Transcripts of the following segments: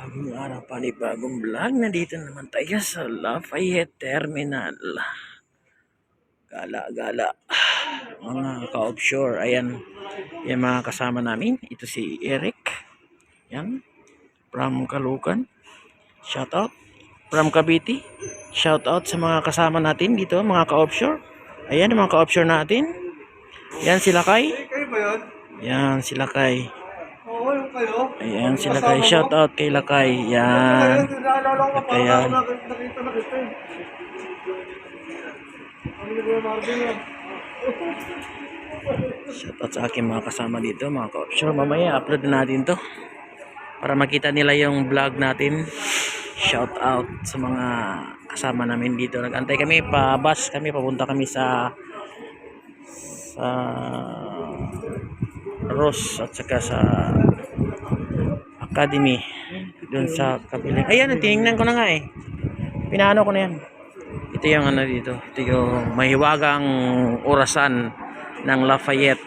Bagong araw, panibagong vlog. Nandito naman tayo sa Lafayette Terminal. Gala-gala. Mga ka-offshore. Ayan. Yung mga kasama namin. Ito si Eric. Yan. From Caloocan. Shout out. From Cavite. Shout out sa mga kasama natin dito. Mga ka-offshore. Ayan yung mga ka-offshore natin. Yan sila Kay. Yan sila Kay. Ayan sila Kay. Shout out kay Lakay. Yan. Ayan. Shout out sa aking mga kasama dito, mga ka-offshore. Mamaya upload na natin to para makita nila yung vlog natin. Shout out sa mga kasama namin dito. Nag-antay kami, pa-bus kami, papunta kami sa Ross at saka sa Academy doon sa kapiling. Ayan, tinignan ko na nga eh. Pinaano ko na yan. Ito yung ano dito. Ito yung mahiwagang orasan ng Lafayette.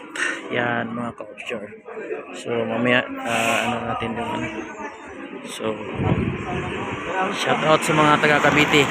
Yan mga ka-offshore. So mamaya ano natin yung ano. So shout out sa mga taga Cavite.